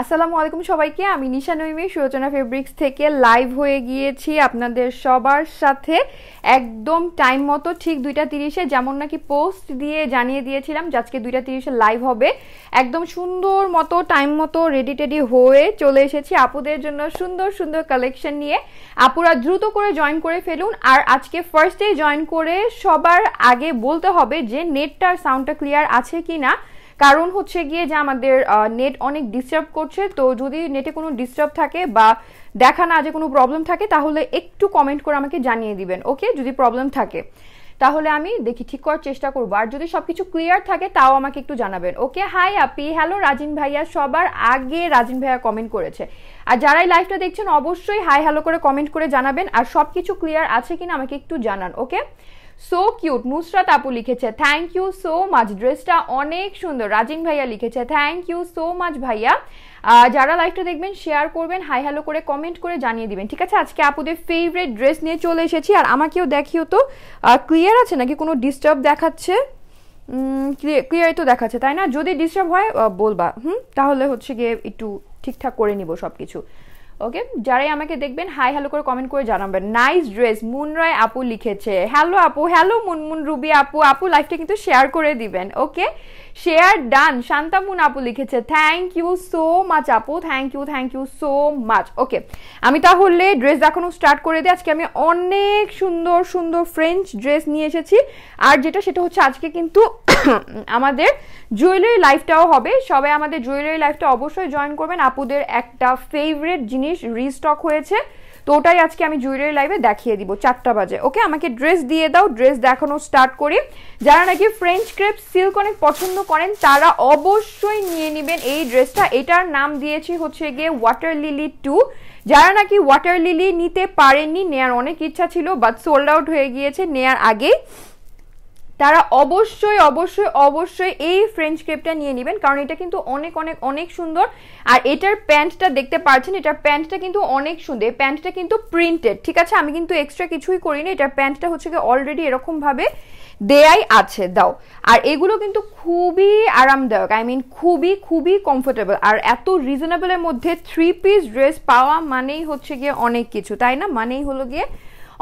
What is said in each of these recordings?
আসসালামু আলাইকুম সবাইকে। আমি নিশা নইমি সুরচনা ফেব্রিক্স থেকে লাইভ হয়ে গিয়েছি আপনাদের সবার সাথে একদম টাইম মতো ঠিক 2:30-এ, যেমন নাকি পোস্ট দিয়ে জানিয়ে দিয়েছিলাম যে আজকে 2:30-এ লাইভ হবে। একদম সুন্দর মতো টাইম মতো রেডি টেডি হয়ে চলে এসেছি আপুদের জন্য সুন্দর সুন্দর কালেকশন নিয়ে। আপুরা দ্রুত করে জয়েন করে ফেলুন। আর আজকে ফার্স্টে জয়েন করে সবার আগে বলতে হবে যে নেটটার সাউন্ডটা ক্লিয়ার আছে কি না, কারণ হচ্ছে গিয়ে যে আমাদের নেট অনেক ডিস্টার্ব করছে। তো যদি নেটে কোনো ডিস্টার্ব থাকে বা দেখা না যে কোনো প্রবলেম থাকে তাহলে একটু কমেন্ট করে আমাকে জানিয়ে দিবেন, ওকে? যদি প্রবলেম থাকে তাহলে আমি দেখি ঠিক করার চেষ্টা করবো, আর যদি সবকিছু ক্লিয়ার থাকে তাও আমাকে একটু জানাবেন, ওকে? হাই আপি, হ্যালো রাজিন ভাইয়া। সবার আগে রাজিন ভাইয়া কমেন্ট করেছে। আর যারাই লাইভটা দেখছেন অবশ্যই হাই হ্যালো করে কমেন্ট করে জানাবেন, আর সবকিছু ক্লিয়ার আছে কিনা আমাকে একটু জানান, ওকে? সো কিউট নুসরাত আপু লিখেছে থ্যাংক ইউ সো মাচ, ড্রেসটা অনেক সুন্দর। রাজিন ভাইয়া লিখেছে থ্যাংক ইউ সো মাচ ভাইয়া। যারা লাইভটা দেখবেন শেয়ার করবেন, হাই হ্যালো করে কমেন্ট করে জানিয়ে দিবেন, ঠিক আছে? আজকে আপুদের ফেভারিট ড্রেস নিয়ে চলে এসেছি। আর আমাকেও দেখিও তো ক্লিয়ার আছে নাকি কোনো ডিস্টার্ব দেখাচ্ছে। ক্লিয়ারই তো দেখাচ্ছে, তাই না? যদি ডিস্টার্ব হয় বলবা, তাহলে হচ্ছে গিয়ে একটু ঠিকঠাক করে নিব সবকিছু, ওকে? যারাই আমাকে দেখবেন হাই হ্যালো করে কমেন্ট করে জানাবেন। নাইস ড্রেস মুনরায় আপু লিখেছে। হ্যালো আপু, হ্যালো মুনমুন রুবি আপু। আপু লাইভটা কিন্তু শেয়ার করে দিবেন, ওকে? Share done. শান্তামুন আপু লিখেছে থ্যাংক ইউ সো মাচ আপু, থ্যাংক ইউ সো মাচ, ওকে? আমি তাহলে ড্রেস দেখানো স্টার্ট করে দিই। আজকে আমি অনেক সুন্দর সুন্দর ফ্রেঞ্চ ড্রেস নিয়ে এসেছি। আর সেটা হচ্ছে আজকে কিন্তু আমাদের জুয়েলারি লাইফটাও হবে। সবাই আমাদের জুয়েলারি লাইফটা অবশ্যই জয়েন করবেন। আপুদের একটা ফেভারিট জিনিস রিস্টক হয়েছে, তো ওটাই আজকে আমি জুয়েলারি লাইভে দেখিয়ে দিব 4টা বাজে, ওকে? আমাকে ড্রেস দিয়ে দাও, ড্রেস দেখানো স্টার্ট করি। যারা নাকি ফ্রেঞ্চ ক্রেপ সিল্ক অনেক পছন্দ করেন তারা অবশ্যই নিয়ে নেবেন এই ড্রেসটা। এটার নাম দিয়েছি হচ্ছে গিয়ে ওয়াটার লিলি 2। যারা নাকি ওয়াটার লিলি নিতে পারেননি, নেয়ার অনেক ইচ্ছা ছিল বাট সোল্ড আউট হয়ে গিয়েছে নেয়ার আগেই, তারা অবশ্যই অবশ্যই অবশ্যই এই ফ্রেঞ্চ ক্রেপটা নিয়ে নেবেন, কারণ এটা কিন্তু অনেক অনেক অনেক সুন্দর। আর এটার প্যান্টটা দেখতে পাচ্ছেন, এটার প্যান্টটা কিন্তু অনেক সুন্দর। এই প্যান্টটা কিন্তু প্রিন্টেড, ঠিক আছে? আমি কিন্তু এক্সট্রা কিছুই করিনি। এটার প্যান্টটা হচ্ছে কি অলরেডি এরকম ভাবে দেয়াই আছে, দাও। আর এগুলো কিন্তু খুবই আরামদায়ক, আই মিন খুবই খুবই কমফোর্টেবল। আর এত রিজনেবলের মধ্যে 3 পিস ড্রেস পাওয়া মানেই হচ্ছে গিয়ে অনেক কিছু, তাই না? মানেই হলো গিয়ে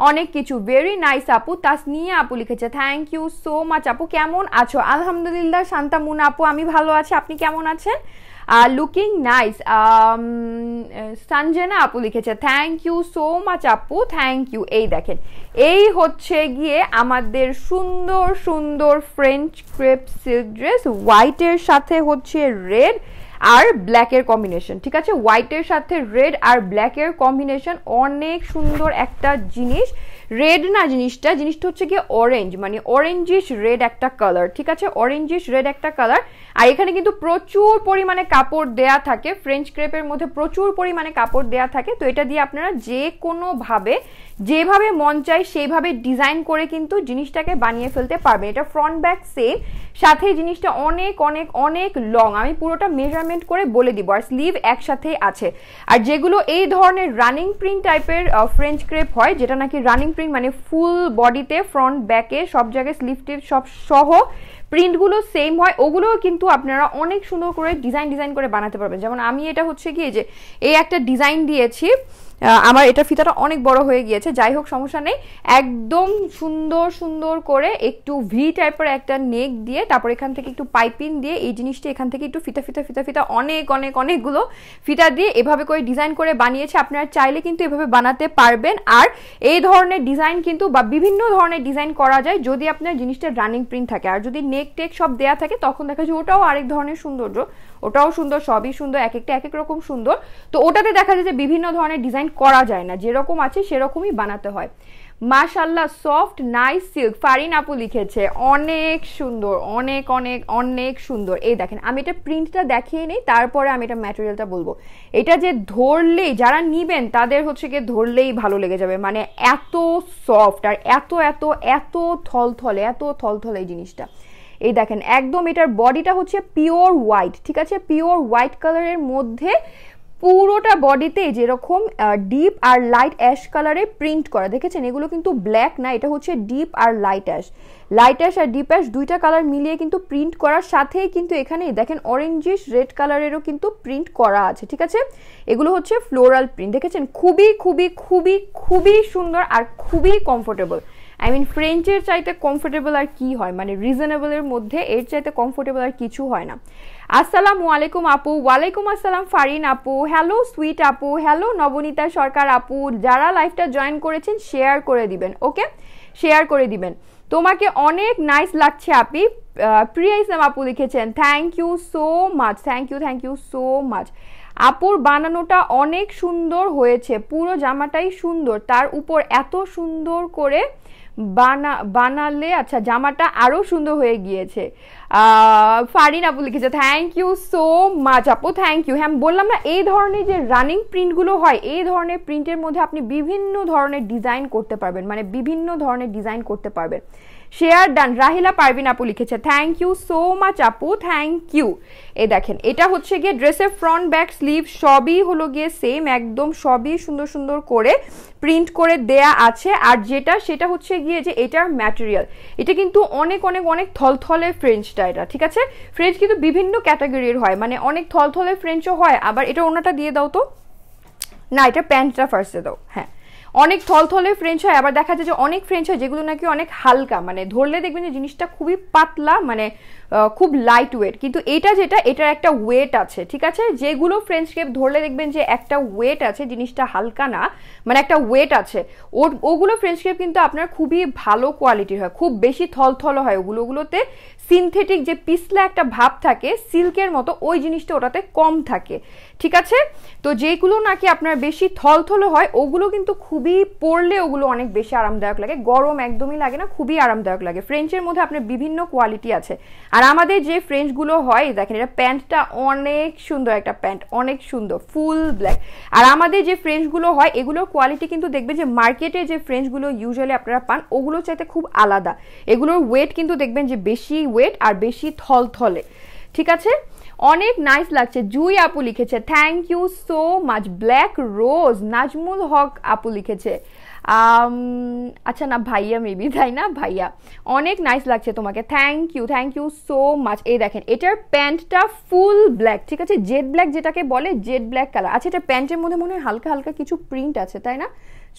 অনেক কিছু। ভেরি নাইস আপু। তাসনিয়া আপু লিখেছে থ্যাংক ইউ সো মাচ আপু। কেমন আছো? আলহামদুলিল্লাহ শান্তামুন আপু, আমি ভালো আছি। আপনি কেমন আছেন? Looking nice. সঞ্জনা আপু লিখেছে থ্যাংক ইউ সো মাচ আপু, থ্যাংক ইউ। এই দেখেন, এই হচ্ছে গিয়ে আমাদের সুন্দর সুন্দর ফ্রেঞ্চ ক্রেপ সিল্ক ড্রেস। হোয়াইটের সাথে হচ্ছে রেড আর ব্ল্যাকের কম্বিনেশন, ঠিক আছে? হোয়াইটের সাথে রেড আর ব্ল্যাকের কম্বিনেশন অনেক সুন্দর একটা জিনিস। রেড না, জিনিসটা হচ্ছে গিয়ে অরেঞ্জ, মানে অরেঞ্জিশ রেড একটা কালার, ঠিক আছে? অরেঞ্জিশ রেড একটা কালার। আর এখানে কিন্তু প্রচুর পরিমাণে কাপড় দেয়া থাকে, ফ্রেঞ্চ ক্রেপের মধ্যে প্রচুর পরিমাণে কাপড় দেয়া থাকে। তো এটা দিয়ে আপনারা যে কোনোভাবে যেভাবে মন চায় সেইভাবে ডিজাইন করে কিন্তু জিনিসটাকে বানিয়ে ফেলতে পারবেন। এটা ফ্রন্ট ব্যাক সেম, সাথে জিনিসটা অনেক অনেক অনেক লং। আমি পুরোটা মেজারমেন্ট করে বলে দিব। আর স্লিভ একসাথেই আছে। আর যেগুলো এই ধরনের রানিং প্রিন্ট টাইপের ফ্রেঞ্চ ক্রেপ হয়, যেটা নাকি রানিং প্রিন্ট মানে ফুল বডিতে ফ্রন্ট ব্যাকে সব জায়গায় স্লিভ টিপ সব সহ প্রিন্টগুলো সেম হয়, ওগুলোও কিন্তু আপনারা অনেক সুন্দর করে ডিজাইন করে বানাতে পারবেন। যেমন আমি এটা হচ্ছে কি যে এই একটা ডিজাইন দিয়েছি, আমার এটা ফিতাটা অনেক বড় হয়ে গিয়েছে, যাই হোক সমস্যা নেই। একদম সুন্দর সুন্দর করে একটু ভি টাইপের একটা নেক দিয়ে তারপর এখান থেকে একটু পাইপিং দিয়ে এই জিনিসটা এখান থেকে একটু ফিতা ফিতা ফিতা ফিতা অনেক অনেক অনেকগুলো ফিতা দিয়ে এভাবে করে ডিজাইন করে বানিয়েছে। আপনারা চাইলে কিন্তু এভাবে বানাতে পারবেন। আর এই ধরনের ডিজাইন কিন্তু বা বিভিন্ন ধরনের ডিজাইন করা যায় যদি আপনার জিনিসটা রানিং প্রিন্ট থাকে। আর যদি নেক টেক সব দেয়া থাকে তখন দেখা যায় ওটাও আরেক ধরনের সৌন্দর্য, ওটাও সুন্দর, সবই সুন্দর, এক একটা এক এক রকম সুন্দর। তো ওটাতে দেখা যায় যে বিভিন্ন ধরনের ডিজাইন করা যায় না, যেরকম আছে সেরকমই বানাতে হয়। মাশাআল্লাহ, সফট নাইস সিল্ক। ফারিন আপু লিখেছে অনেক সুন্দর, অনেক অনেক অনেক সুন্দর। এই দেখেন, আমি এটা প্রিন্টটা দেখিয়ে নেই, তারপরে আমি এটা ম্যাটেরিয়ালটা বলবো। এটা যে ধরলেই, যারা নিবেন তাদের হচ্ছে গিয়ে ধরলেই ভালো লেগে যাবে, মানে এত সফট আর এত এত এত থলথলে, এত থলথলে এই জিনিসটা। এই দেখেন একদম, এটার বডিটা হচ্ছে পিওর হোয়াইট, ঠিক আছে? পিওর হোয়াইট কালারের মধ্যে পুরোটা বডিতে যেরকম ডিপ আর লাইট অ্যাশ কালারে প্রিন্ট করা, দেখেছেন এগুলো কিন্তু ব্ল্যাক না, এটা হচ্ছে ডিপ আর লাইট অ্যাশ আর ডিপ অ্যাশ দুইটা কালার মিলিয়ে কিন্তু প্রিন্ট করার সাথেই কিন্তু এখানে দেখেন অরেঞ্জিশ রেড কালারেরও কিন্তু প্রিন্ট করা আছে, ঠিক আছে। এগুলো হচ্ছে ফ্লোরাল প্রিন্ট, দেখেছেন খুবই খুবই খুবই খুবই সুন্দর আর খুবই কমফোর্টেবল। আই মিন ফ্রেঞ্চের চাইতে কমফোর্টেবল আর কি হয়, মানে রিজনেবলের মধ্যে এর চাইতে কমফোর্টেবল আর কিছু হয় না। আসসালামু আলাইকুম আপু। ওয়ালাইকুম আসসালাম ফারিন আপু, হ্যালো সুইট আপু, হ্যালো নবনীতা সরকার আপু। যারা লাইভটা জয়েন করেছেন শেয়ার করে দিবেন, ওকে শেয়ার করে দিবেন। তোমাকে অনেক নাইস লাগছে আপি, প্রিয়া ইসলাম আপু লিখেছেন, thank you so much, thank you so much. আপুর বানানোটা অনেক সুন্দর হয়েছে, পুরো জামাটাই সুন্দর, তার উপর এত সুন্দর করে বানালে আচ্ছা জামাটা আরো সুন্দর হয়ে গিয়েছে। ফারিন আপু লিখেছে, থ্যাংক ইউ সো মাচ আপু, থ্যাংক ইউ। হ্যাঁ বললাম না, এই ধরনের যে রানিং প্রিন্টগুলো হয়, এই ধরনের প্রিন্টের মধ্যে আপনি বিভিন্ন ধরনের ডিজাইন করতে পারবেন, মানে বিভিন্ন ধরনের ডিজাইন করতে পারবেন। Share done. রাহিলা পারভিন আপু লিখেছে, থ্যাংক ইউ সো মাচ আপু, থ্যাংক ইউ। এই দেখেন এটা হচ্ছে গিয়ে ড্রেসের ফ্রন্ট ব্যাক স্লিভ সবই হলো গিয়ে সেম, একদম সবই সুন্দর সুন্দর করে প্রিন্ট করে দেয়া আছে। আর যেটা সেটা হচ্ছে গিয়ে যে এটার ম্যাটেরিয়াল, এটা কিন্তু অনেক অনেক অনেক থলথলে ফ্রেঞ্চটা, এটা ঠিক আছে। ফ্রেঞ্চ কিন্তু বিভিন্ন ক্যাটাগরির হয়, মানে অনেক থলথলে ফ্রেঞ্চও হয়। আবার এটা ওনাটা দিয়ে দাও তো, না এটা প্যান্টটা ফার্স্টে দাও। হ্যাঁ অনেক থলথলে ফ্রেঞ্চ হয়, আবার দেখা যায় যে অনেক ফ্রেঞ্চ হয় যেগুলো নাকি অনেক হালকা, মানে ধরলে দেখবেন যে জিনিসটা খুবই পাতলা, মানে খুব লাইট ওয়েট। কিন্তু এটা যেটা এটার একটা ওয়েট আছে, ঠিক আছে। যেগুলো ফ্রেঞ্চ ক্রেপ ধরলে দেখবেন যে একটা ওয়েট আছে, জিনিসটা হালকা না, মানে একটা ওয়েট আছে, ওগুলো ফ্রেঞ্চ ক্রেপ কিন্তু আপনার খুবই ভালো কোয়ালিটির হয়, খুব বেশি থলথল হয় ওগুলোতে সিনথেটিক যে পিছলা একটা ভাব থাকে সিল্কের মতো, ওই জিনিসটা ওটাতে কম থাকে, ঠিক আছে। তো যেগুলো নাকি আপনার বেশি থলথলে হয় ওগুলো কিন্তু খুবই পরলে ওগুলো অনেক বেশি আরামদায়ক লাগে, গরম একদমই লাগে না, খুবই আরামদায়ক লাগে। ফ্রেঞ্চের মধ্যে আপনার বিভিন্ন কোয়ালিটি আছে। আর আমাদের যে ফ্রেঞ্চগুলো হয় দেখেন, এটা প্যান্টটা অনেক সুন্দর, একটা প্যান্ট অনেক সুন্দর ফুল ব্ল্যাক। আর আমাদের যে ফ্রেঞ্চগুলো হয় এগুলোর কোয়ালিটি কিন্তু দেখবেন যে মার্কেটে যে ফ্রেঞ্চগুলো ইউজুয়ালি আপনারা পান ওগুলোর চাইতে খুব আলাদা। এগুলোর ওয়েট কিন্তু দেখবেন যে বেশি ওয়েট আর বেশি থলথলে, ঠিক আছে। অনেক নাইস লাগছে। জুই আপু লিখেছে, thank you so much. Black rose Najmul Haque আপু লিখেছে, আচ্ছা না ভাইয়া মেবি, তাই না ভাইয়া, অনেক নাইস লাগছে তোমাকে, থ্যাংক ইউ সো মাচ। এই দেখেন এটার প্যান্টটা ফুল ব্ল্যাক, ঠিক আছে, জেড ব্ল্যাক যেটাকে বলে, জেড ব্ল্যাক কালার। আচ্ছা এটা প্যান্টের মধ্যে মনে হয় হালকা হালকা কিছু প্রিন্ট আছে, তাই না,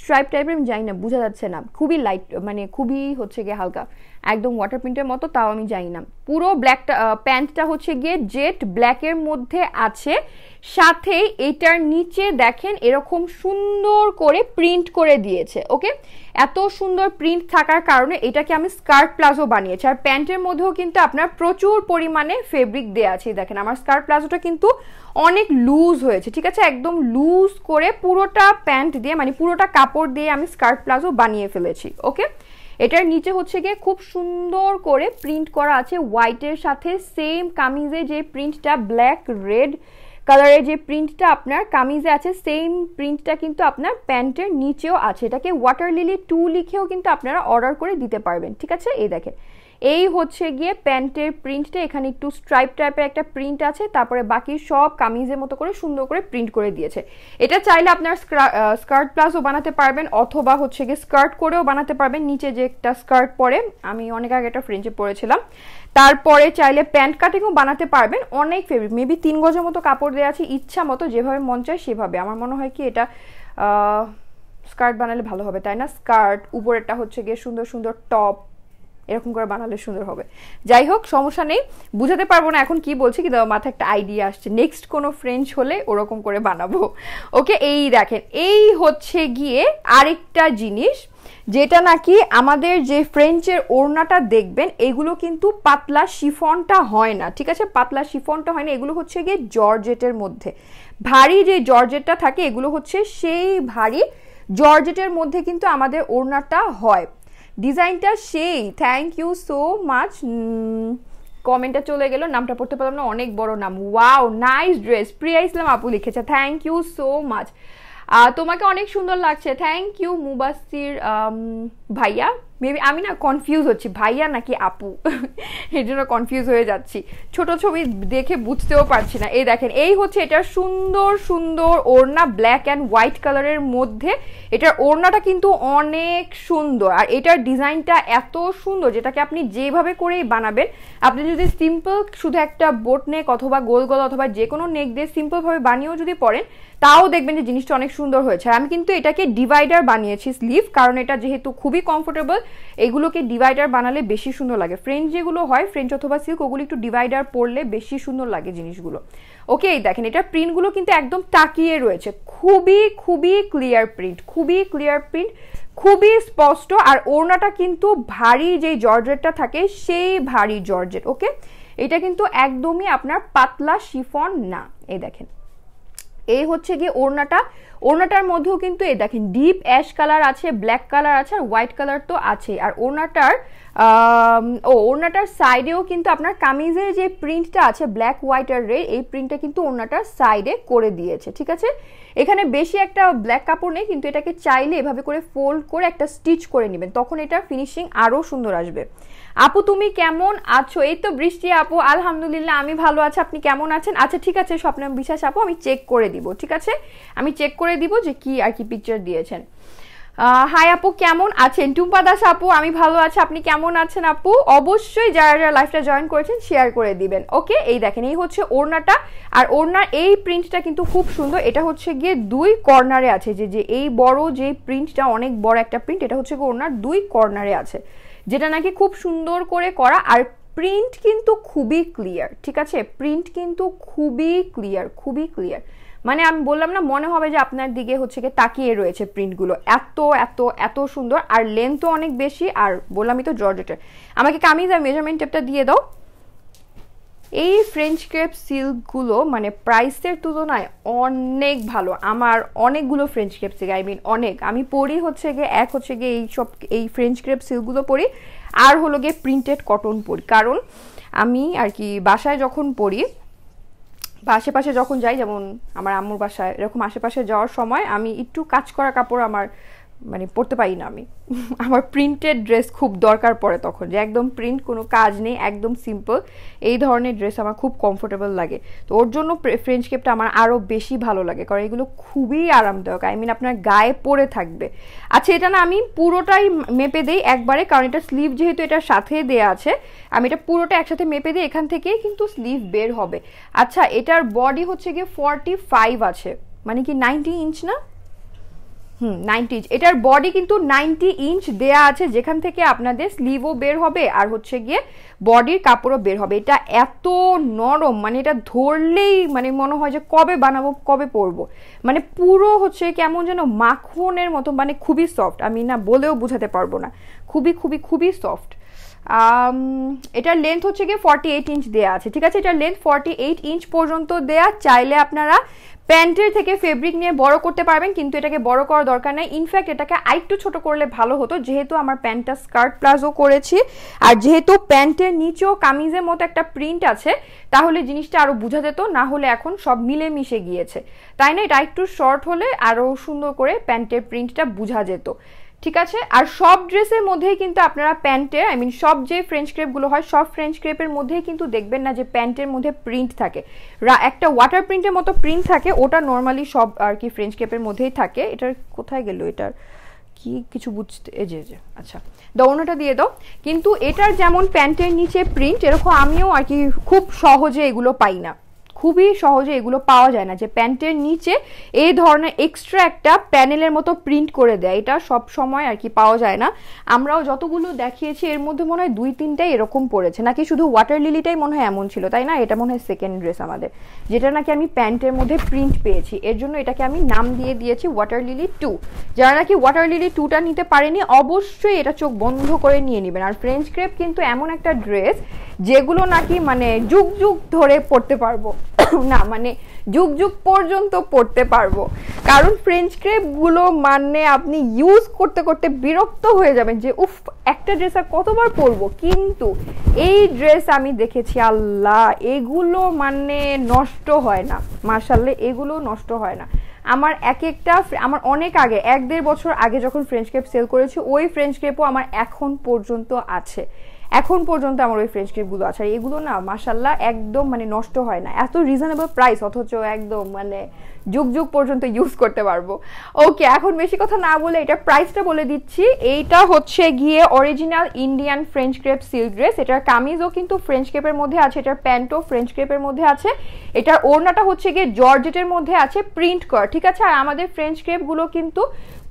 স্ট্রাইপ টাইপের, আমি জানি না, বোঝা যাচ্ছে না, খুবই লাইট, মানে খুবই হচ্ছে গিয়ে হালকা, একদম ওয়াটার প্রিন্টের মতো, তাও আমি জানি না। পুরো ব্ল্যাকটা প্যান্টটা হচ্ছে গিয়ে জেড ব্ল্যাকের মধ্যে আছে, সাথে এটার নিচে দেখেন এরকম সুন্দর করে প্রিন্ট করে দিয়েছে, ওকে। এত সুন্দর প্রিন্ট থাকার কারণে এটাকে আমি স্কার্ট প্লাজো বানিয়েছি। আর প্যান্টের মধ্যেও কিন্তু আপনার প্রচুর পরিমাণে ফেব্রিক দেওয়া আছে, দেখেন আমার স্কার্ট প্লাজোটা কিন্তু অনেক লুজ হয়েছে, ঠিক আছে, একদম লুজ করে পুরোটা প্যান্ট দিয়ে, মানে পুরোটা কাপড় দিয়ে আমি স্কার্ট প্লাজো বানিয়ে ফেলেছি, ওকে। এটার নিচে হচ্ছে গিয়ে খুব সুন্দর করে প্রিন্ট করা আছে হোয়াইটের সাথে, সেম কামিজে যে প্রিন্টটা ব্ল্যাক রেড কালারের যে প্রিন্টটা আপনার কামিজে আছে, সেম প্রিন্টটা কিন্তু আপনার প্যান্টের নিচেও আছে। এটাকে ওয়াটার লিলি 2 লিখেও কিন্তু আপনারা অর্ডার করে দিতে পারবেন, ঠিক আছে। এই দেখেন এই হচ্ছে গিয়ে প্যান্টের প্রিন্টটা, এখানে একটু স্ট্রাইপ টাইপের একটা প্রিন্ট আছে, তারপরে বাকি সব কামিজের মতো করে সুন্দর করে প্রিন্ট করে দিয়েছে। এটা চাইলে আপনার স্কার্ট প্লাজো বানাতে পারবেন, অথবা হচ্ছে গিয়ে স্কার্ট করেও বানাতে পারবেন, নিচে যে একটা স্কার্ট পরে, আমি অনেক আগে একটা ফ্রেঞ্চে পরেছিলাম। তারপরে চাইলে প্যান্ট কাটিংও বানাতে পারবেন, অনেক ফেব্রিক, মেবি 3 গজের মতো কাপড় দেওয়া আছে, ইচ্ছা মতো যেভাবে মন চায় সেভাবে। আমার মনে হয় কি এটা স্কার্ট বানালে ভালো হবে, তাই না, স্কার্ট উপরেরটা হচ্ছে গিয়ে সুন্দর সুন্দর টপ, এরকম করে বানালে সুন্দর হবে। যাই হোক সমস্যা নেই, বুঝাতে পারবো না এখন কি বলছি, কিন্তু মাথায় একটা আইডিয়া আসছে, নেক্সট কোনো ফ্রেঞ্চ হলে ওরকম করে বানাবো, ওকে। এই দেখেন এই হচ্ছে গিয়ে আরেকটা জিনিস, যেটা নাকি আমাদের যে ফ্রেঞ্চের ওড়নাটা দেখবেন এগুলো কিন্তু পাতলা শিফনটা হয় না, ঠিক আছে, পাতলা শিফনটা হয় না, এগুলো হচ্ছে গিয়ে জর্জেটের মধ্যে, ভারী যে জর্জেটটা থাকে এগুলো হচ্ছে সেই ভারী জর্জেটের মধ্যে কিন্তু আমাদের ওড়নাটা হয়। ডিজাইনটা সেই, থ্যাংক ইউ সো মাচ। কমেন্টটা চলে গেল, নামটা পড়তে পারলাম না, অনেক বড় নাম। ওয়াও নাইস ড্রেস, প্রিয়া ইসলাম আপু লিখেছে, থ্যাংক ইউ সো মাচ। তোমাকে অনেক সুন্দর লাগছে, থ্যাংক ইউ মুবাসির ভাইয়া। মেবি আমি না কনফিউজ হচ্ছি ভাইয়া নাকি আপু, এর জন্য কনফিউজ হয়ে যাচ্ছি, ছোট ছবি দেখে বুঝতেও পারছি না। এই দেখেন, এই হচ্ছে এটার সুন্দর সুন্দর ওড়না, ব্ল্যাক অ্যান্ড হোয়াইট কালারের মধ্যে। এটার ওড়নাটা কিন্তু অনেক সুন্দর, আর এটার ডিজাইনটা এত সুন্দর যেটাকে আপনি যেভাবে করেই বানাবেন, আপনি যদি সিম্পল শুধু একটা বোট নেক অথবা গোল গোল অথবা যে কোনো নেক দিয়ে সিম্পলভাবে বানিয়েও যদি পরেন, তাও দেখবেন যে জিনিসটা অনেক সুন্দর হয়েছে। আমি কিন্তু এটাকে ডিভাইডার বানিয়েছি স্লিভ, কারণ এটা যেহেতু খুবই কমফোর্টেবল, এগুলোকে ডিভাইডার বানালে বেশি সুন্দর লাগে। ফ্রেঞ্চ যেগুলো হয়, ফ্রেঞ্চ অথবা সিল্ক, ওগুলো একটু ডিভাইডার পরলে বেশি সুন্দর লাগে জিনিসগুলো। ওকে, এই দেখেন এটার প্রিন্টগুলো কিন্তু একদম তাকিয়ে রয়েছে, খুবই খুবই ক্লিয়ার প্রিন্ট, খুবই ক্লিয়ার প্রিন্ট, খুবই স্পষ্ট। আর ওড়নাটা কিন্তু ভারী, যে জর্জেটটা থাকে সেই ভারী জর্জেট। ওকে, এটা কিন্তু একদমই আপনার পাতলা শিফন না। এই দেখেন, এই হচ্ছে গিয়ে ওড়নাটা। ওড়নাটার মধ্যেও কিন্তু এই দেখেন ডিপ অ্যাশ কালার আছে, ব্ল্যাক কালার আছে, আর হোয়াইট কালার তো আছে। আর ওড়নাটার সাইডেও কিন্তু আপনার কামিজের যে প্রিন্টটা আছে ব্ল্যাক হোয়াইট আর রেড, এই প্রিন্টটা কিন্তু ওড়নাটার সাইডে করে দিয়েছে। ঠিক আছে, এখানে বেশি একটা ব্ল্যাক কাপড় নেই, কিন্তু এটাকে চাইলে এভাবে করে ফোল্ড করে একটা স্টিচ করে নেবেন, তখন এটার ফিনিশিং আরো সুন্দর আসবে। আপু তুমি কেমন আছো? এই তো বৃষ্টি আপু, আলহামদুলিল্লাহ আমি ভালো আছি, আপনি কেমন আছেন? আচ্ছা ঠিক আছে স্বপ্নম বিশ্বাস আপু, আমি চেক করে দিব। ঠিক আছে, আমি চেক করে দিব যে কি আর কি পিকচার দিয়েছেন। হাই আপু, কেমন আছেন? টুম্পা দাস আপু, আমি ভালো আছি, আপনি কেমন আছেন আপু? অবশ্যই যারা যারা লাইভটা জয়েন করেছেন শেয়ার করে দিবেন। ওকে, এই দেখেন এই হচ্ছে ওড়নাটা, আর ওড়নার এই প্রিন্টটা কিন্তু খুব সুন্দর। এটা হচ্ছে গিয়ে দুই কর্নারে আছে, যে এই বড় যে প্রিন্টটা, অনেক বড় একটা প্রিন্ট, এটা হচ্ছে গিয়ে ওড়নার দুই কর্নারে আছে, যেটা নাকি খুব সুন্দর করে করা। আর প্রিন্ট কিন্তু খুবই ক্লিয়ার। ঠিক আছে, প্রিন্ট কিন্তু খুবই ক্লিয়ার, খুবই ক্লিয়ার। মানে আমি বললাম না, মনে হবে যে আপনার দিকে হচ্ছে গিয়ে তাকিয়ে রয়েছে প্রিন্টগুলো, এত এত এত সুন্দর। আর লেন্থও অনেক বেশি, আর বললামই তো জর্জেটের। আমাকে কামিজ আর মেজারমেন্ট টেপটা দিয়ে দাও। এই ফ্রেঞ্চ ক্রেপ সিল্কগুলো মানে প্রাইসের তুলনায় অনেক ভালো। আমার অনেকগুলো French crepe silk, I mean অনেক, আমি পরি হচ্ছে গিয়ে হচ্ছে গিয়ে এই ফ্রেঞ্চ ক্রেপ সিল্কগুলো পরি, আর হলো গিয়ে প্রিন্টেড কটন পরি। কারণ আমি আর কি বাসায় যখন পরি বা আশেপাশে যখন যাই, যেমন আমার আম্মুর বাসায়, এরকম আশেপাশে যাওয়ার সময় আমি একটু কাজ করা কাপড় আমার মানে পরতে পারি না। আমি আমার প্রিন্টেড ড্রেস খুব দরকার পড়ে তখন, যে একদম প্রিন্ট, কোনো কাজ নেই, একদম সিম্পল, এই ধরনের ড্রেস আমার খুব কমফোর্টেবল লাগে। তো ওর জন্য ফ্রেঞ্চ ক্রেপটা আমার আরও বেশি ভালো লাগে, কারণ এগুলো খুবই আরামদায়ক, আই মিন আপনার গায়ে পরে থাকবে। আচ্ছা, এটা না আমি পুরোটাই মেপে দিই একবারে, কারণ এটা স্লিভ যেহেতু এটার সাথে দেয়া আছে, আমি এটা পুরোটা একসাথে মেপে দিই, এখান থেকেই কিন্তু স্লিভ বের হবে। আচ্ছা, এটার বডি হচ্ছে গিয়ে 45 আছে, মানে কি 90 ইঞ্চ না? 90 ইঞ্চ। এটার বডি কিন্তু 90 ইঞ্চ দেয়া আছে, যেখান থেকে আপনাদের স্লিভও বের হবে আর হচ্ছে গিয়ে বডির কাপড়ও বের হবে। এটা এত নরম, মানে এটা ধরলেই মানে মনে হয় যে কবে বানাবো, কবে পরবো, মানে পুরো হচ্ছে কেমন যেন মাখনের মতো, মানে খুবই সফট, আমি না বলেও বোঝাতে পারবো না, খুবই খুবই খুবই সফট। এটার লেন্থ হচ্ছে গিয়ে 48 ইঞ্চ দেয়া আছে। ঠিক আছে, এটার লেন্থ 48 ইঞ্চ পর্যন্ত দেয়া। চাইলে আপনারা প্যান্টের থেকে ফেব্রিক নিয়ে বড় করতে পারবেন, কিন্তু এটাকে বড় করার দরকার নাই। ইনফ্যাক্ট এটাকে আরেকটু ছোট করলে ভালো হতো, যেহেতু আমার প্যান্টটা স্কার্ট প্লাজো করেছি, আর যেহেতু প্যান্টের নিচেও কামিজের মতো একটা প্রিন্ট আছে, তাহলে জিনিসটা আরো বোঝা যেত। না হলে এখন সব মিলেমিশে গিয়েছে, তাই না? এটা একটু শর্ট হলে আরো সুন্দর করে প্যান্টের প্রিন্টটা বোঝা যেত। ঠিক আছে, আর সব ড্রেসের মধ্যেই কিন্তু আপনারা প্যান্টের, আই মিন সব যে ফ্রেঞ্চ ক্রেপগুলো হয়, সব ফ্রেঞ্চ ক্রেপের মধ্যেই কিন্তু দেখবেন না যে প্যান্টের মধ্যে প্রিন্ট থাকে, একটা ওয়াটার প্রিন্টের মতো প্রিন্ট থাকে, ওটা নর্মালি সব আর কি ফ্রেঞ্চ ক্রেপের মধ্যেই থাকে। এটার কোথায় গেল, এটার কি কিছু বুঝতে, এই যে আচ্ছা দৌড়াটা দিয়ে দাও। কিন্তু এটার যেমন প্যান্টের নিচে প্রিন্ট, এরকম আমিও আর কি খুব সহজে এগুলো পাই না, খুবই সহজে এগুলো পাওয়া যায় না, যে প্যান্টের নিচে এই ধরনের এক্সট্রা একটা প্যানেলের মতো প্রিন্ট করে দেয়, এটা সব সময় আর কি পাওয়া যায় না। আমরাও যতগুলো দেখিয়েছি এর মধ্যে মনে হয় 2-3টাই এরকম পড়েছে, নাকি শুধু ওয়াটার লিলিটাই মনে হয় এমন ছিল, তাই না? এটা মনে হয় সেকেন্ড ড্রেস আমাদের, যেটা নাকি আমি প্যান্টের মধ্যে প্রিন্ট পেয়েছি, এর জন্য এটাকে আমি নাম দিয়ে দিয়েছি ওয়াটার লিলি 2। যারা নাকি ওয়াটার লিলি 2টা নিতে পারেনি, অবশ্যই এটা চোখ বন্ধ করে নিয়ে নেবেন। আর ফ্রেঞ্চ ক্রেপ কিন্তু এমন একটা ড্রেস যেগুলো নাকি মানে যুগ যুগ ধরে পড়তে পারবো না, মানে যুগ যুগ পর্যন্ত পড়তে পারবো, কারণ ফ্রেঞ্চ ক্রেপ গুলো মানে আপনি ইউজ করতে করতে বিরক্ত হয়ে যাবেন, যে উফ একটা ড্রেস আর কতবার পরবো। কিন্তু এই ড্রেস আমি দেখেছি, আল্লাহ, এগুলো মানে নষ্ট হয় না, মাশাআল্লাহ, এগুলো নষ্ট হয় না। আমার এক একটা আমার অনেক আগে 1-1.5 বছর আগে যখন ফ্রেঞ্চ ক্রেপ সেল করেছি ওই ফ্রেঞ্চ ক্রেপও আমার এখন পর্যন্ত আছে, এখন পর্যন্ত আমার ওই ফ্রেঞ্চ ক্রেপগুলো আছে। আর এগুলো না মাশাল্লাহ একদম মানে নষ্ট হয় না, এত রিজনেবল প্রাইস অথচ একদম মানে যুগ যুগ পর্যন্ত ইউজ করতে পারবো। ওকে, এখন বেশি কথা না বলে এটা প্রাইসটা বলে দিচ্ছি। এইটা হচ্ছে গিয়ে original Indian French crepe silk dress. এটার কামিজও কিন্তু ফ্রেঞ্চ ক্রেপের মধ্যে আছে, এটার প্যান্টও ফ্রেঞ্চ ক্রেপের মধ্যে আছে, এটার ওড়নাটা হচ্ছে গিয়ে জর্জেটের মধ্যে আছে প্রিন্ট করা, ঠিক আছে। আর আমাদের ফ্রেঞ্চ ক্রেপগুলো কিন্তু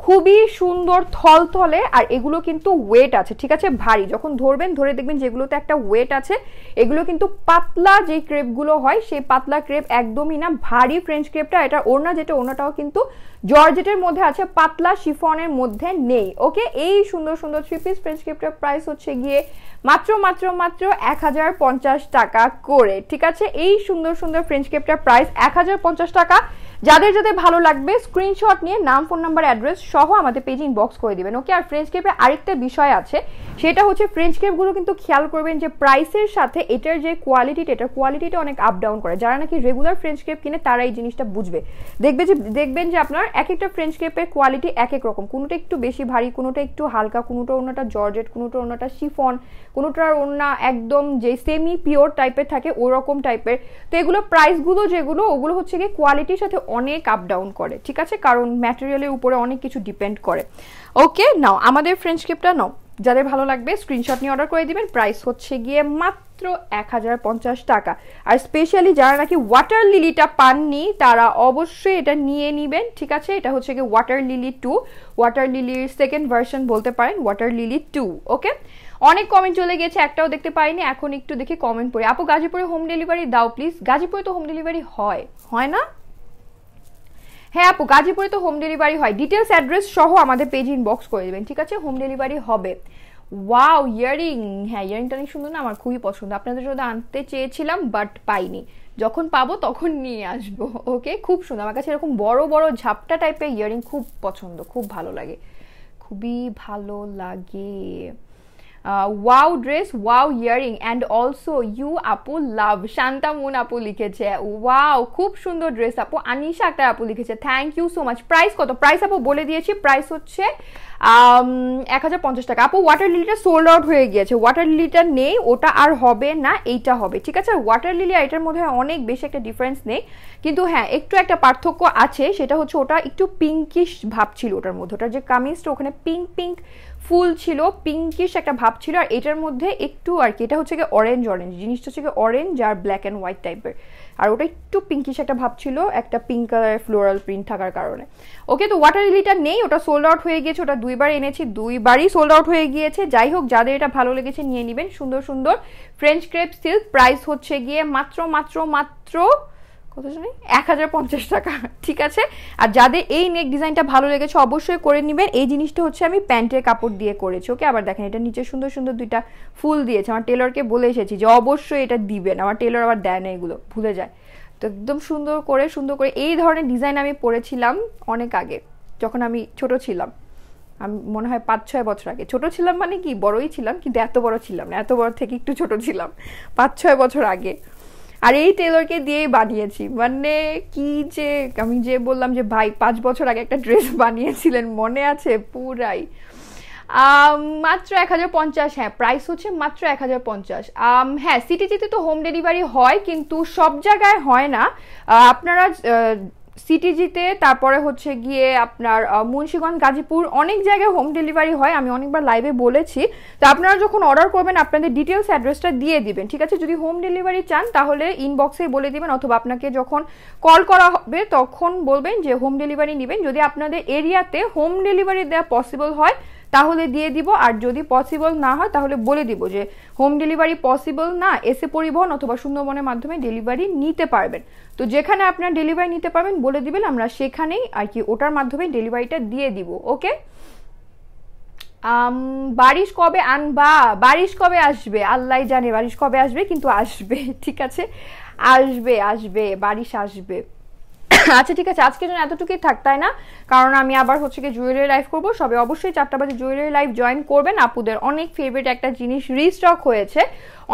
খুবই সুন্দর থলথলে, আর এগুলো কিন্তু ওয়েট আছে, ঠিক আছে, ভারী। যখন ধরবেন ধরে দেখবেন যেগুলোতে একটা ওয়েট আছে, এগুলো কিন্তু পাতলা যে ক্রেপগুলো হয় সেই পাতলা ক্রেপ একদমই না, ভারী ফ্রেঞ্চ ক্রেপটা। এটা ওড়না, যেটা ওড়নাটাও কিন্তু জর্জেটের মধ্যে আছে, পাতলা শিফনের মধ্যে নেই। ওকে, এই সুন্দর সুন্দর 3 পিস ফ্রেঞ্চ ক্রেপটার প্রাইস হচ্ছে গিয়ে মাত্র মাত্র মাত্র 1050 টাকা করে, ঠিক আছে। এই সুন্দর সুন্দর ফ্রেঞ্চ ক্রেপটার প্রাইস 1050 টাকা। যাদের যাদের ভালো লাগবে স্ক্রিনশট নিয়ে নাম, ফোন নাম্বার, অ্যাড্রেস সহ আমাদের পেজে ইনবক্স করে দিবেন। ওকে, আর ফ্রেঞ্চ ক্রেপে আরেকটা বিষয় আছে, সেটা হচ্ছে ফ্রেঞ্চ ক্রেপগুলো কিন্তু খেয়াল করবেন যে প্রাইসের সাথে এটার যে কোয়ালিটিটা, এটার কোয়ালিটিটা অনেক আপ ডাউন করে। যারা নাকি রেগুলার ফ্রেঞ্চ ক্রেপ কিনে তারা এই জিনিসটা বুঝবে। দেখবেন যে আপনার এক একটা ফ্রেঞ্চ ক্রেপের কোয়ালিটি এক এক রকম, কোনোটা একটু বেশি ভারী, কোনোটা একটু হালকা, কোনোটা ওড়নাটা জর্জেট, কোনোটা ওড়নাটা শিফন, কোনোটার ওড়না একদম যে সেমি পিওর টাইপের থাকে ওরকম টাইপের। তো এগুলো প্রাইসগুলো যেগুলো ওগুলো হচ্ছে গিয়ে কোয়ালিটির সাথে অনেক আপ ডাউন করে, ঠিক আছে, কারণ ম্যাটেরিয়ালের উপরে অনেক কিছু ডিপেন্ড করে। ওকে, নাও আমাদের ফ্রেঞ্চ ক্রেপটা নাও, যাদের ভালো লাগবে স্ক্রিনশট নিয়ে অর্ডার করে দিবেন। প্রাইস হচ্ছে গিয়ে মাত্র 1050 টাকা। আর স্পেশালি যারা নাকি ওয়াটার লিলিটা পাননি তারা অবশ্যই এটা নিয়ে নিবেন, ঠিক আছে। এটা হচ্ছে গিয়ে ওয়াটার লিলি 2, ওয়াটার লিলির সেকেন্ড ভার্সন বলতে পারেন, ওয়াটার লিলি 2। ওকে, অনেক কমেন্ট চলে গেছে, একটাও দেখতে পাইনি, এখন একটু দেখি কমেন্ট পড়ে। আপু গাজীপুরে হোম ডেলিভারি দাও প্লিজ। গাজীপুরে তো হোম ডেলিভারি হয় না? হ্যাঁ আপু, গাজীপুরে তো হোম ডেলিভারি হয়, ডিটেলস অ্যাড্রেস সহ আমাদের পেজ ইনবক্স করে দেবেন, ঠিক আছে, হোম ডেলিভারি হবে। ওয়াও, ইয়ারিং, হ্যাঁ ইয়ারিংটা অনেক সুন্দর না, আমার খুবই পছন্দ। আপনাদের জন্য আনতে চেয়েছিলাম বাট পাইনি, যখন পাবো তখন নিয়ে আসবো। ওকে, খুব সুন্দর, আমার কাছে এরকম বড় বড় ঝাপটা টাইপের ইয়ারিং খুব পছন্দ, খুব ভালো লাগে, খুবই ভালো লাগে। Wow dress, wow earring and also you আপু লাভ, শান্তা মুন আপু লিখেছে। ওয়াও, খুব সুন্দর ড্রেস আপু। আনিশা আক্তার আপু লিখেছে, thank you so much. Price কত? প্রাইস আপু বলে দিয়েছি, প্রাইস হচ্ছে 1050 টাকা। আপু ওয়াটার লিলিটা সোল্ড আউট হয়ে গিয়েছে, ওয়াটার লিলিটা নেই, ওটা আর হবে না, এইটা হবে, ঠিক আছে। ওয়াটার লিলি আর এটার মধ্যে অনেক বেশি একটা ডিফারেন্স নেই, কিন্তু হ্যাঁ একটু একটা পার্থক্য আছে, সেটা হচ্ছে ওটা একটু পিঙ্কিশ ভাব ছিল ওটার মধ্যে, ওটার যে কামিজটা ওখানে পিঙ্ক পিঙ্ক ফুল ছিল, পিঙ্কিশ একটা ভাব ছিল। আর এটার মধ্যে একটু আর কি, এটা হচ্ছে গিয়ে অরেঞ্জ জিনিসটা হচ্ছে গিয়ে অরেঞ্জ আর ব্ল্যাক অ্যান্ড হোয়াইট টাইপের, আর ওটা একটু পিঙ্কিশ একটা ভাব ছিল, একটা পিঙ্ক কালারের ফ্লোরাল প্রিন্ট থাকার কারণে। ওকে, তো ওয়াটার লিলিটা নেই, ওটা সোল্ড আউট হয়ে গিয়েছে, ওটা 2বার এনেছি, 2বারই সোল্ড আউট হয়ে গিয়েছে। যাই হোক, যাদের এটা ভালো লেগেছে নিয়ে নেবেন। সুন্দর সুন্দর ফ্রেঞ্চ ক্রেপ সিল্ক, প্রাইস হচ্ছে গিয়ে মাত্র মাত্র মাত্র কত জানি 1050 টাকা, ঠিক আছে। আর যাদের এই নেক ডিজাইনটা ভালো লেগেছে অবশ্যই করে নেবেন। এই জিনিসটা হচ্ছে আমি প্যান্টের কাপড় দিয়ে করেছি। ওকে, আবার দেখেন এটা নিচে সুন্দর সুন্দর 2টা ফুল দিয়েছে। আমার টেলরকে বলে এসেছি যে অবশ্যই এটা দিবেন, আমার টেলর আবার দেয় না, এগুলো ভুলে যায়। তো একদম সুন্দর করে এই ধরনের ডিজাইন আমি পরেছিলাম অনেক আগে, যখন আমি ছোট ছিলাম, আমি মনে হয় 5-6 বছর আগে। ছোট ছিলাম মানে কি, বড়ই ছিলাম কিন্তু এত বড় ছিলাম না, এত বড় থেকে একটু ছোট ছিলাম, 5-6 বছর আগে। আর এই টেলরকে দিয়েই বানিয়েছি, মানে কি যে আমি যে বললাম যে ভাই 5 বছর আগে একটা ড্রেস বানিয়েছিলেন, মনে আছে পুরাই। মাত্র 1050, হ্যাঁ প্রাইস হচ্ছে মাত্র 1050। হ্যাঁ সিটিজিতে তো হোম ডেলিভারি হয়, কিন্তু সব জায়গায় হয় না। আপনারা সিটিজিতে, তারপরে হচ্ছে গিয়ে আপনার মুন্সিগঞ্জ, গাজীপুর, অনেক জায়গায় হোম ডেলিভারি হয়, আমি অনেকবার লাইভে বলেছি। তো আপনারা যখন অর্ডার করবেন আপনাদের ডিটেলস অ্যাড্রেসটা দিয়ে দিবেন, ঠিক আছে। যদি হোম ডেলিভারি চান তাহলে ইনবক্সে বলে দিবেন, অথবা আপনাকে যখন কল করা হবে তখন বলবেন যে হোম ডেলিভারি নেবেন। যদি আপনাদের এরিয়াতে হোম ডেলিভারি দেওয়া পসিবল হয় তাহলে দিয়ে দিব, আর যদি পসিবল না হয় তাহলে বলে দিব যে হোম ডেলিভারি পসিবল না, এসে পরিবহন অথবা সুন্দরবনের মাধ্যমে ডেলিভারি নিতে পারবেন। তো যেখানে আপনার ডেলিভারি নিতে পারবেন বলে দিবেন, আমরা সেখানেই আর কি ওটার মাধ্যমে ডেলিভারিটা দিয়ে দিব। ওকে, বারিশ কবে আনবা? বারিশ কবে আসবে আল্লাহ জানে, বারিশ কবে আসবে, কিন্তু আসবে, ঠিক আছে, আসবে বারিশ আসবে। আচ্ছা ঠিক আছে, আজকের জন্য এতটুকুই থাক, তাই না? কারণ আমি আবার হচ্ছে কি জুয়েলারি লাইভ করবো। সবাই অবশ্যই 4টা বাজে জুয়েলারি লাইভ জয়েন করবেন। আপুদের অনেক ফেভারিট একটা জিনিস রিস্টক হয়েছে,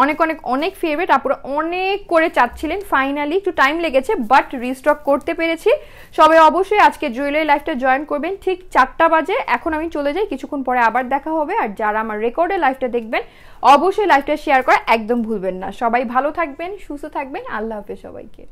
অনেক অনেক অনেক ফেভারিট, আপুরা অনেক করে চাচ্ছিলেন, ফাইনালি একটু টাইম লেগেছে বাট রিস্টক করতে পেরেছি। সবাই অবশ্যই আজকে জুয়েলারি লাইভটা জয়েন করবেন ঠিক 4টা বাজে। এখন আমি চলে যাই, কিছুক্ষণ পরে আবার দেখা হবে। আর যারা আমার রেকর্ডে লাইভটা দেখবেন অবশ্যই লাইভটা শেয়ার করা একদম ভুলবেন না। সবাই ভালো থাকবেন, সুস্থ থাকবেন, আল্লাহ হাফেজ সবাইকে।